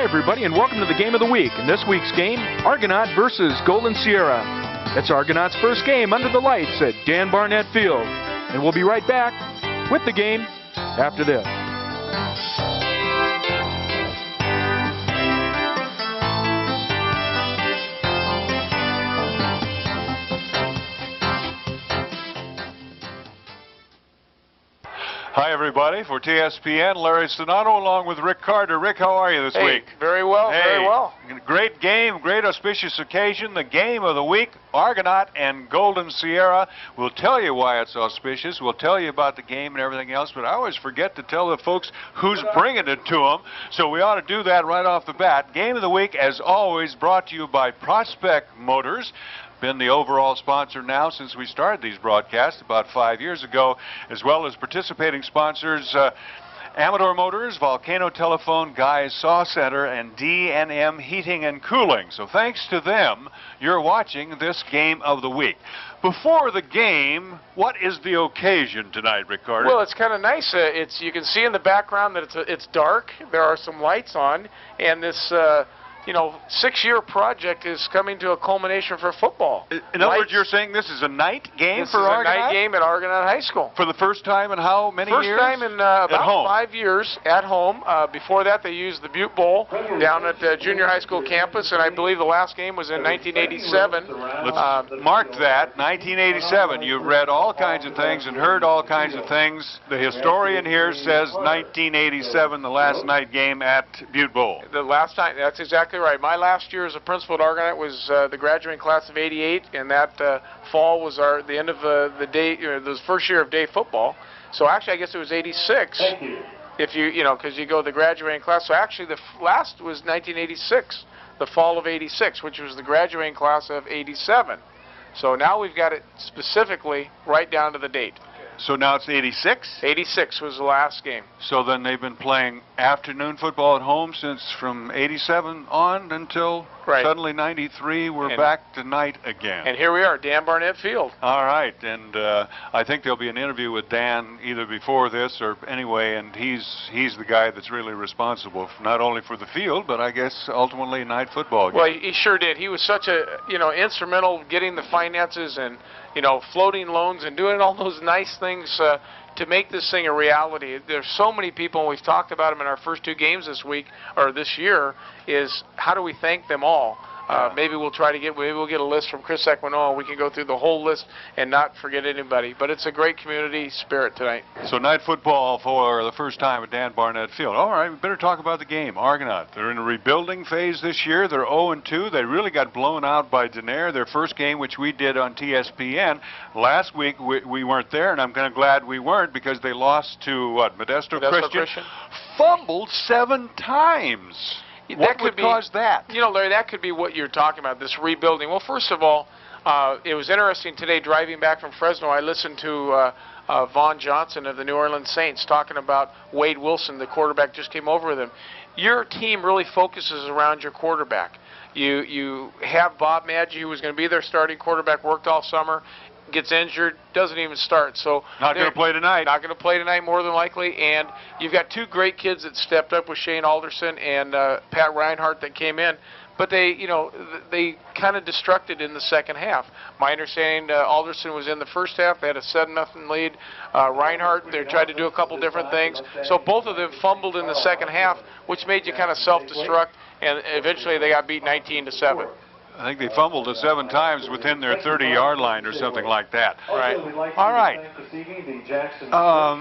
everybody, and welcome to the game of the week. In this week's game, Argonaut versus Golden Sierra. It's Argonaut's first game under the lights at Dan Barnett Field. And we'll be right back with the game after this. Hi, everybody. For TSPN, Larry Cenotto along with Rick Carter. Rick, how are you this week? Very well, very well. Great game, great auspicious occasion. The game of the week, Argonaut and Golden Sierra. We'll tell you why it's auspicious. We'll tell you about the game and everything else, but I always forget to tell the folks who's bringing it to them, so we ought to do that right off the bat. Game of the week, as always, brought to you by Prospect Motors. Been the overall sponsor now since we started these broadcasts about 5 years ago, as well as participating sponsors Amador Motors, Volcano Telephone, Guy's Saw Center, and D&M Heating and Cooling. So thanks to them, you're watching this game of the week. Before the game, what is the occasion tonight, Rick Carter? Well, it's kind of nice. You can see in the background that it's dark. There are some lights on, and this 6-year project is coming to a culmination for football. In other words, you're saying this is a night game for Argonaut? This is a night game at Argonaut High School. For the first time in how many years? First time in about 5 years at home. Before that, they used the Butte Bowl down at the junior high school campus, and I believe the last game was in 1987. Let's mark that, 1987. You've read all kinds of things and heard all kinds of things. The historian here says 1987, the last night game at Butte Bowl. The last time, that's exactly right. My last year as a principal at Argonaut was the graduating class of '88, and that fall was the end of the day, the first year of day football. So actually, I guess it was '86. If because you go the graduating class. So actually, the last was 1986, the fall of '86, which was the graduating class of '87. So now we've got it specifically right down to the date. So now it's 86? 86 was the last game. So then they've been playing afternoon football at home since from 87 on until suddenly 93, we're back to night again. And here we are, Dan Barnett Field. All right, and I think there'll be an interview with Dan either before this or anyway, and he's the guy that's really responsible for not only for the field, but I guess ultimately night football game. Well, he sure did. He was such a, instrumental getting the finances and, floating loans and doing all those nice things to make this thing a reality. There's so many people, and we've talked about them in our first two games this week, or this year, is how do we thank them all? Maybe we'll get a list from Chris Equino, and we can go through the whole list and not forget anybody. But it's a great community spirit tonight. So night football for the first time at Dan Barnett Field. All right, we better talk about the game. Argonaut, they're in a rebuilding phase this year. They're 0-2. They really got blown out by Denair, their first game, which we did on TSPN. Last week we weren't there, and I'm kind of glad we weren't because they lost to, Modesto Christian. Fumbled 7 times. What would cause that? Larry, that could be what you're talking about, this rebuilding. Well, first of all, it was interesting today driving back from Fresno. I listened to Vaughn Johnson of the New Orleans Saints talking about Wade Wilson, the quarterback, just came over with him. Your team really focuses around your quarterback. You have Bob Maggi, who was going to be their starting quarterback, worked all summer, gets injured, doesn't even start. So not going to play tonight. Not going to play tonight, more than likely. And you've got two great kids that stepped up with Shane Alderson and Pat Reinhardt that came in. But they kind of destructed in the second half. My understanding, Alderson was in the first half. They had a 7-0 lead. Reinhardt, they tried to do a couple different things. So both of them fumbled in the second half, which made you kind of self-destruct. And eventually they got beat 19-7. I think they fumbled 7 times within their 30-yard line or something like that. Right. All right.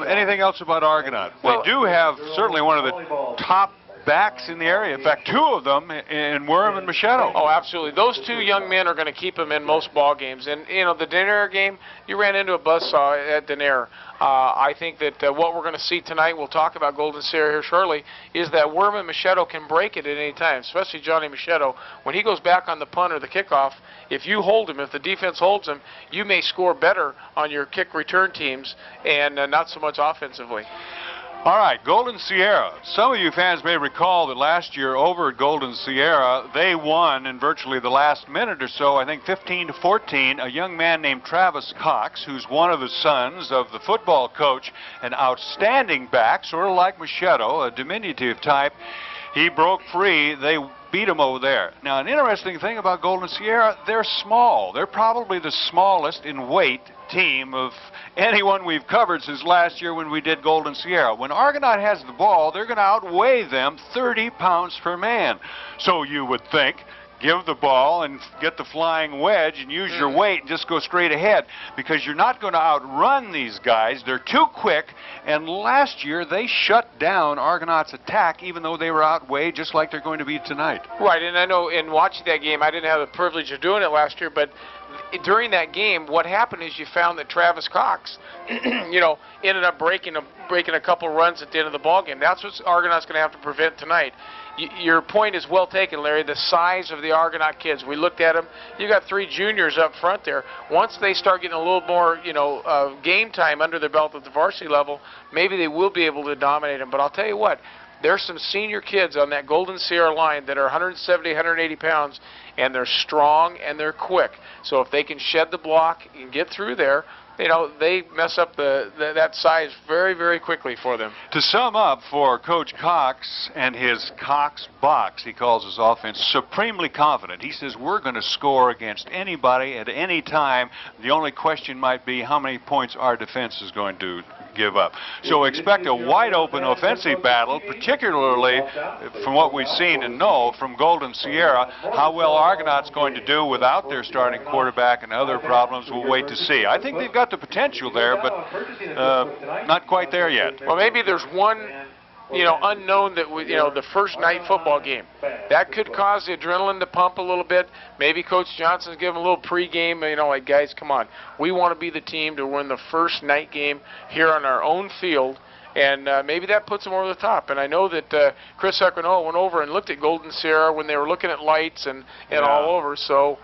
Anything else about Argonaut? Well, they do have certainly one of the top backs in the area. In fact, 2 of them in Worm and Machado. Oh, absolutely. Those 2 young men are going to keep them in most ball games. And, the Denair game, you ran into a buzzsaw at Denair. I think that what we're going to see tonight, we'll talk about Golden Sierra here shortly, is that Worm and Machado can break it at any time, especially Johnny Machado. When he goes back on the punt or the kickoff, if you hold him, if the defense holds him, you may score better on your kick return teams and not so much offensively. All right, Golden Sierra. Some of you fans may recall that last year over at Golden Sierra, they won in virtually the last minute or so, I think 15-14. A young man named Travis Cox, who's one of the sons of the football coach, an outstanding back, sort of like Machado, a diminutive type. He broke free. They beat him over there. Now, an interesting thing about Golden Sierra, they're small. They're probably the smallest in weight team of anyone we've covered since last year when we did Golden Sierra. When Argonaut has the ball, they're going to outweigh them 30 pounds per man. So you would think, give the ball and get the flying wedge and use your weight and just go straight ahead, because you're not going to outrun these guys. They're too quick, and last year they shut down Argonaut's attack even though they were outweighed, just like they're going to be tonight. Right, and I know in watching that game, I didn't have the privilege of doing it last year, but during that game, what happened is you found that Travis Cox, ended up breaking a couple runs at the end of the ball game. That's what Argonaut's going to have to prevent tonight. Your point is well taken, Larry. The size of the Argonaut kids. We looked at them. You got 3 juniors up front there. Once they start getting a little more, game time under their belt at the varsity level, maybe they will be able to dominate them. But I'll tell you what, there's some senior kids on that Golden Sierra line that are 170, 180 pounds, and they're strong and they're quick. So if they can shed the block and get through there, they mess up that size very, very quickly for them. To sum up for Coach Cox and his Cox box, he calls his offense, supremely confident. He says we're going to score against anybody at any time. The only question might be how many points our defense is going to give up. So expect a wide open offensive battle, particularly from what we've seen and know from Golden Sierra. How well Argonaut's going to do without their starting quarterback and other problems, we'll wait to see. I think they've got the potential there, but not quite there yet. Well, maybe there's one unknown that the first night football game. That could cause the adrenaline to pump a little bit. Maybe Coach Johnson's giving a little pregame, like, guys, come on. We want to be the team to win the first night game here on our own field. And maybe that puts them over the top. And I know that Chris Argonaut went over and looked at Golden Sierra when they were looking at lights and all over. So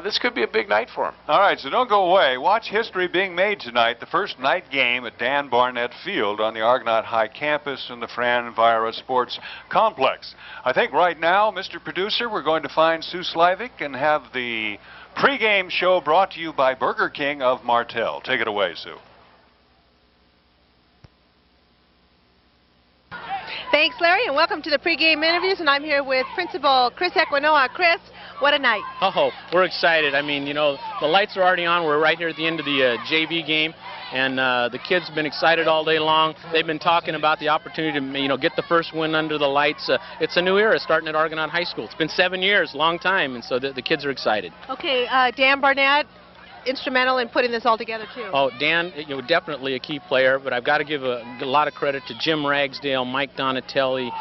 this could be a big night for them. All right, so don't go away. Watch history being made tonight. The first night game at Dan Barnett Field on the Argonaut High campus in the Fran Vira Sports Complex. I think right now, Mr. Producer, we're going to find Sue Slavik and have the pregame show brought to you by Burger King of Martell. Take it away, Sue. Thanks, Larry, and welcome to the pregame interviews. And I'm here with Principal Chris Argonaut. Chris, what a night. Oh, we're excited. I mean, the lights are already on. We're right here at the end of the JV game, and the kids have been excited all day long. They've been talking about the opportunity to, get the first win under the lights. It's a new era starting at Argonaut High School. It's been 7 years, long time, and so the kids are excited. Okay, Dan Barnett, instrumental in putting this all together too. Oh, Dan, definitely a key player, but I've got to give a lot of credit to Jim Ragsdale, Mike Donatelli,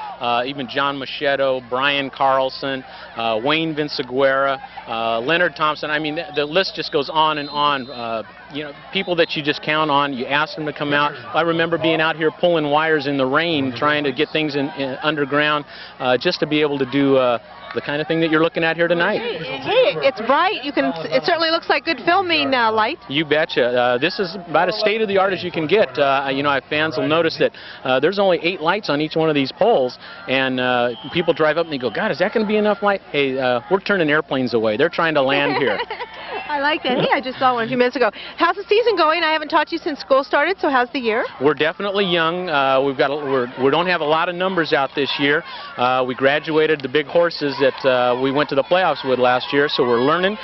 even John Machetto, Brian Carlson, Wayne Vinciguerra, Leonard Thompson. I mean, the list just goes on and on. People that you just count on. You ask them to come out. I remember being out here pulling wires in the rain, trying to get things in underground, just to be able to do the kind of thing that you're looking at here tonight. Hey, it's bright. It certainly looks like good filming light. You betcha. This is about as state of the art as you can get. Fans will notice that there's only 8 lights on each one of these poles, and people drive up and they go, God, is that going to be enough light? Hey, we're turning airplanes away. They're trying to land here. I like that. Hey, I just saw one a few minutes ago. How's the season going? I haven't taught you since school started, so how's the year? We're definitely young. We don't have a lot of numbers out this year. We graduated the big horses that we went to the playoffs with last year, so we're learning.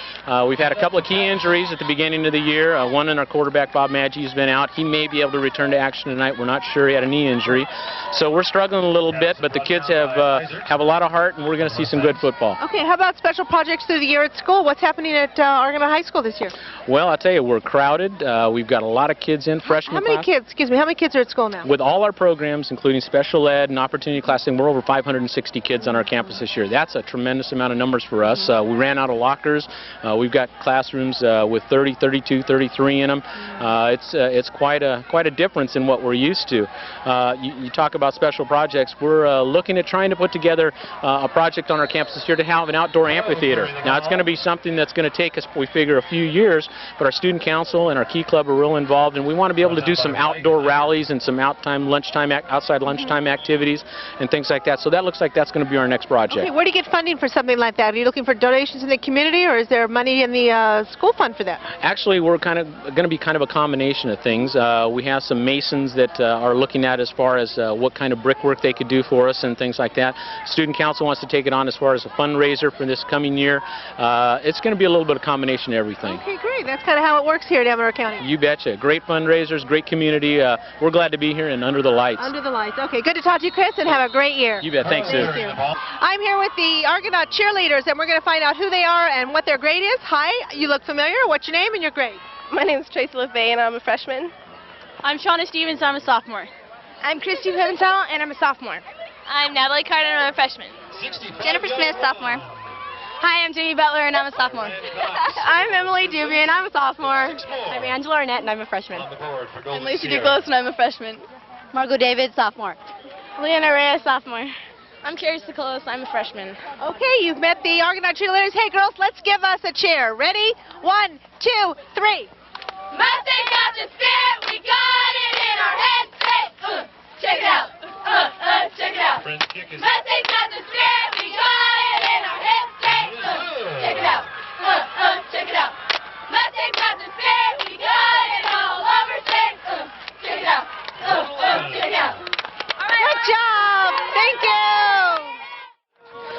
We've had a couple of key injuries at the beginning of the year. One in our quarterback, Bob Maggi, has been out. He may be able to return to action tonight. We're not sure. He had a knee injury. So we're struggling a little bit, but the kids have a lot of heart, and we're going to see some good football. Okay, how about special projects through the year at school? What's happening at Argonaut High School this year? Well, I'll tell you, we're crowded. We've got a lot of kids in, freshman class. How many kids are at school now? With all our programs, including special ed and opportunity classing, we're over 560 kids on our campus this year. That's a tremendous amount of numbers for us. We ran out of lockers. We've got classrooms with 30, 32, 33 in them. It's quite a difference in what we're used to. You talk about special projects. We're looking at trying to put together a project on our campus this year to have an outdoor amphitheater. Now, it's going to be something that's going to take us, we figure, figure a few years, but our student council and our Key Club are real involved, and we want to be able to do some outdoor rallies and some outside lunchtime activities and things like that. So that looks like that's going to be our next project. Okay, where do you get funding for something like that? Are you looking for donations in the community, or is there money in the school fund for that? Actually, we're going to be kind of a combination of things. We have some masons that are looking at as far as what kind of brickwork they could do for us and things like that. Student council wants to take it on as far as a fundraiser for this coming year. It's going to be a little bit of combination of everything. Okay, great. That's kind of how it works here at Amador County. You betcha. Great fundraisers, great community. We're glad to be here and under the lights. Under the lights. Okay, good to talk to you, Chris, and have a great year. You bet. Thanks, Sue. Thank you. I'm here with the Argonaut cheerleaders, and we're going to find out who they are and what their grade is. Hi, you look familiar. What's your name and your grade? My name is Tracy LeFay, and I'm a freshman. I'm Shauna Stevens, I'm a sophomore. I'm Christy Pimentel, and I'm a sophomore. I'm Natalie Carter, and I'm a freshman. Jennifer Smith, sophomore. Hi, I'm Jamie Butler, and I'm a sophomore. I'm Emily Dubian, I'm a sophomore. I'm Angela Arnett, and I'm a freshman. I'm Lacey Duclos, and I'm a freshman. Margot David, sophomore. Leona Reyes, sophomore. I'm Carrie Sikolos, I'm a freshman. Okay, you've met the Argonaut cheerleaders. Hey, girls, let's give us a cheer. Ready? 1, 2, 3. Mustang got the spirit, we got it in our heads. Say, check it out. Check it out. Mustang got the spirit, we got it in our heads. Say, check it out. Check it out. Mustang got the spirit, we got it all over. Say, check it out. Check it out. Good job. Thank you.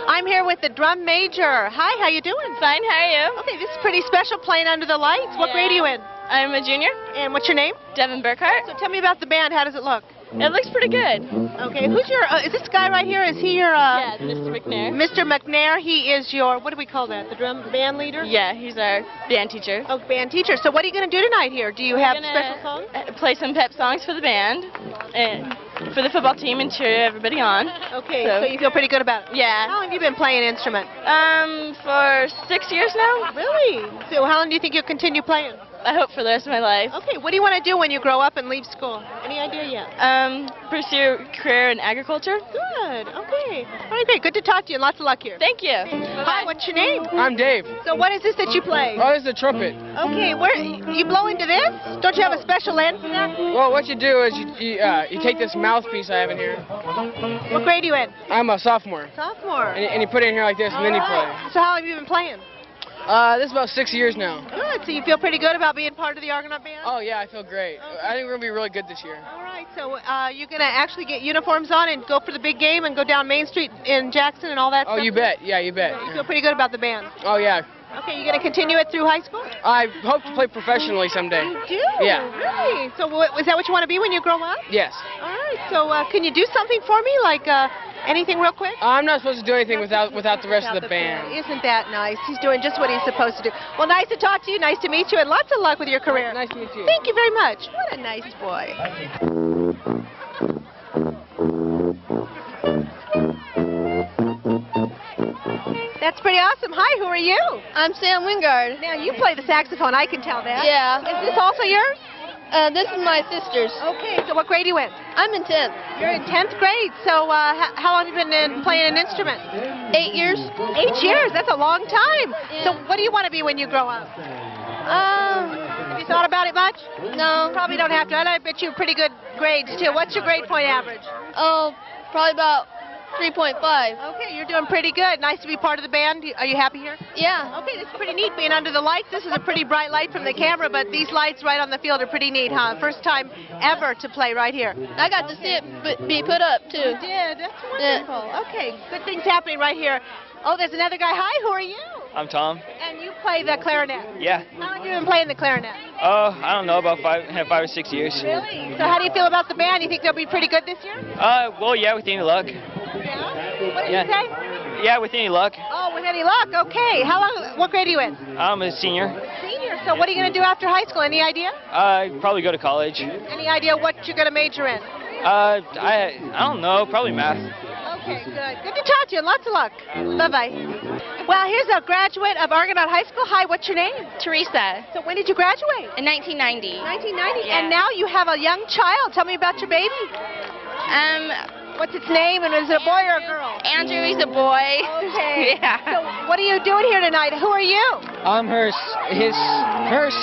I'm here with the drum major. Hi, how you doing? Fine, how are you? Okay, this is pretty special, playing under the lights. What grade are you in? I'm a junior. And what's your name? Devin Burkhart. So tell me about the band. How does it look? It looks pretty good. Okay, who's your, is this guy right here, is he your, Yeah, Mr. McNair. Mr. McNair, he is your, what do we call that, the drum band leader? Yeah, he's our band teacher. Oh, band teacher. So what are you going to do tonight here? Do you have special songs? Play some pep songs for the band and for the football team and cheer everybody on. Okay, so you feel pretty good about it? Yeah. How long have you been playing an instrument? For 6 years now. Really? So how long do you think you'll continue playing? I hope for the rest of my life. Okay, what do you want to do when you grow up and leave school? Any idea yet? Pursue a career in agriculture. Good, okay. All right, great. Good to talk to you and lots of luck here. Thank you. Hi, what's your name? I'm Dave. So what is this that you play? Oh, this is a trumpet. Okay, where you blow into this? Don't you have a special end for that? Well, what you do is you take this mouthpiece I have in here. What grade are you in? I'm a sophomore. Sophomore. And you put it in here like this, and then you play. So how long have you been playing? This is about 6 years now. Good. So you feel pretty good about being part of the Argonaut band? Oh, yeah, I feel great. Okay. I think we're going to be really good this year. All right. So you're going to actually get uniforms on and go for the big game and go down Main Street in Jackson and all that Oh, stuff? you bet. Yeah, you bet. You feel pretty good about the band? Oh, yeah. Okay, you going to continue it through high school? I hope to play professionally someday. You do? Yeah. Really? So is that what you want to be when you grow up? Yes. All right. So can you do something for me, like anything real quick? I'm not supposed to do anything without the rest of the band. Isn't that nice? He's doing just what he's supposed to do. Well, nice to talk to you. Nice to meet you, and lots of luck with your career. Nice to meet you. Thank you very much. What a nice boy. That's pretty awesome. Hi, who are you? I'm Sam Wingard. Now, you play the saxophone. I can tell that. Yeah. Is this also yours? This is my sister's. Okay, so what grade are you in? I'm in 10th. You're in 10th grade. So how long have you been playing an instrument? 8 years. 8 years. That's a long time. Yeah. So what do you want to be when you grow up? Have you thought about it much? No. Probably don't have to. I bet you pretty good grades, too. What's your grade point average? Oh, probably about 3.5. Okay, you're doing pretty good. Nice to be part of the band. Are you happy here? Yeah. Okay, this is pretty neat being under the lights. This is a pretty bright light from the camera, but these lights right on the field are pretty neat, huh? First time ever to play right here. I got to see it be put up, too. You did? That's wonderful. Okay, good things happening right here. Oh, there's another guy. Hi, who are you? I'm Tom. And you play the clarinet? Yeah. How long have you been playing the clarinet? Oh, I don't know, about 5 or 6 years. Really? So how do you feel about the band? You think they'll be pretty good this year? Well, yeah, with any luck. Yeah? What did Yeah. you say? Yeah, with any luck. Oh, with any luck. Okay. How long? What grade are you in? I'm a senior. Senior. So what are you going to do after high school? Any idea? Probably go to college. Any idea what you're going to major in? I don't know, probably math. Okay, good. Good to talk to you, and lots of luck. Bye-bye. Well, here's a graduate of Argonaut High School. Hi, what's your name? Teresa. So when did you graduate? In 1990. 1990. Yeah. And now you have a young child. Tell me about your baby. What's its name, and is it a boy or a girl? Andrew, he's a boy. Okay. Yeah. So what are you doing here tonight? Who are you? I'm her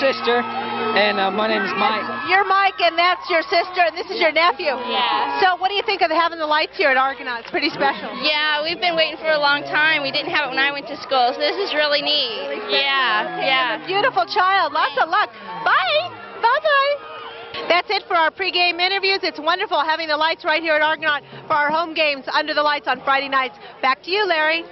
sister, and my name is Mike. You're Mike, and that's your sister, and this is your nephew. Yeah. So what do you think of having the lights here at Argonaut? It's pretty special. Yeah, we've been waiting for a long time. We didn't have it when I went to school, so this is really neat. Yeah. Beautiful child. Lots of luck. Bye. Bye-bye. That's it for our pregame interviews. It's wonderful having the lights right here at Argonaut for our home games under the lights on Friday nights. Back to you, Larry.